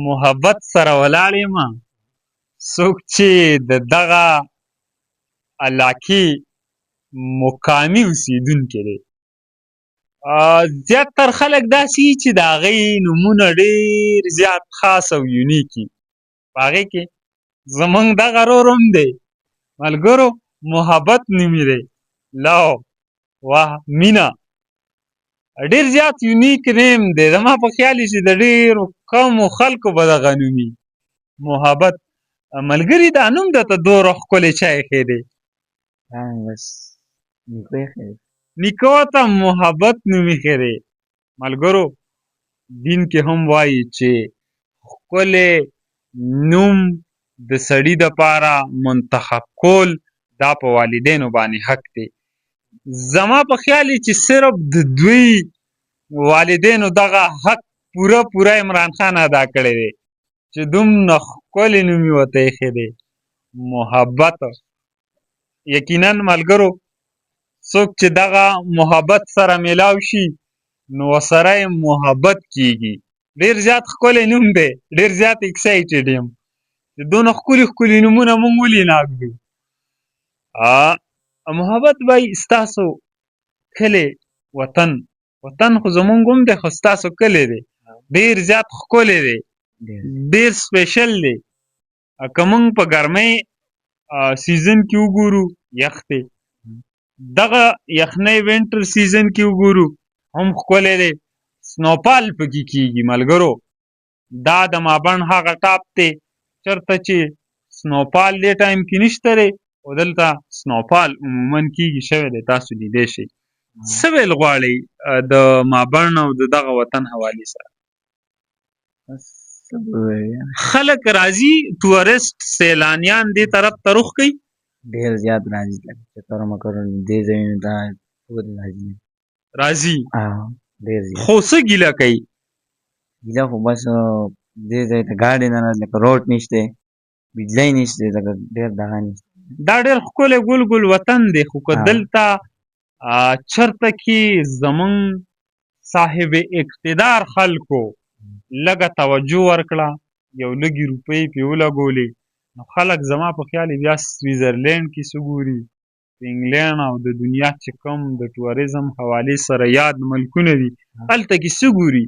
محبت سره ولاړ یم څوک چې د دغه علاقې مقامي اوسېدونکی دی. زیاتر خلک داسې وي چې د هغې نومونه ډېر زیات خاص او یونیک وي. په هغې کې زمونږ دغه رور هم دی ملګرو، محبت نوم یې دی. لو واه مینه ډېر زیات یونیک نیم دی. زما په خیال چې د ډېرو کمو خلکو به دغه نوم وي محبت. ملګري دا نوم درته دومره ښکلی چا ایښی دی؟ بس نیکو یې ښه دی. نیکه ورته محبت نوم ایښی دی. ملګرو دین کې هم وایي چې ښکلی نوم د سړي دپاره منتخب کول دا په والدینو باندې حق دی. زما په خیال چې صرف د دوی والدینو دغه حق پوره عمران خان ادا کړی دی چې دومره ښکلی نوم یې ورته ایښی دی محبت. یقینا ملګرو څوک چې دغه محبت سره میلاو شي نو ورسره یې محبت کیږي. ډېر زیات ښکلی نوم دی، ډېر زیات اکسایټډ یم چې دونه ښکلي نومونه موږ ولې نه اږدو. محبت بھائی ستاسو کلی وطن خو زمونږ هم دی خو ستاسو کلی دی ډېر زیات ښکلی دی، ډېر سپیشل دی. که موږ په ګرمۍ سیزن کې وګورو یخ دی، دغه یخنۍ وینټر سیزن کې وګورو هم ښکلی دی. سنوپال پکې کیږي ملګرو. دا د مابڼ هغه ټاپ دی چېرته چې سنوپال دې ټایم کې نشته دی او دلته سنوپال عموما کیږي شوی دی، تاسو لیدی شئ. څه ویل غواړئ د مابڼ او د دغه وطن حوالې سره؟ خلک راځي ټورسټ سیلانیان دې طرف ته رخ کوي؟ ډېر زیات راځي، لکه چکر مکر دې ځایونو ته ټول راځي. ډېر زیات. خو څه ګیله کوي؟ ګیله خو بس دې ځای ته ګاډي نه راځي، لکه روډ نشته، بجلی نشته، لکه ډېر دغه نشته. دا ډېر ښکلی ګل وطن دی خو که دلته چېرته کې زمونږ صاحب اقتدار خلکو لږه توجه ورکړه، یو لږې روپۍ پرې ولګولې نو خلک زما په خیال بیا سویزرلینډ کې څه ګوري، انګلینډ او د دنیا چې کوم د ټوریزم حوالې سره یاد ملکونه دي هلته کې څه ګوري.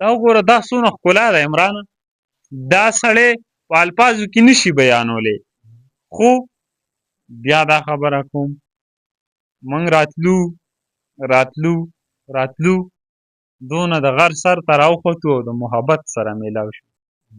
دا وګوره دا څونه ښکلا ده عمرانه، دا سړی په الفاظو کې نشي بیانولی. خو بیا دا خبره کوم موږ راتلو دونه د غر سر ته راوختو او د محبت سره میلاو شو.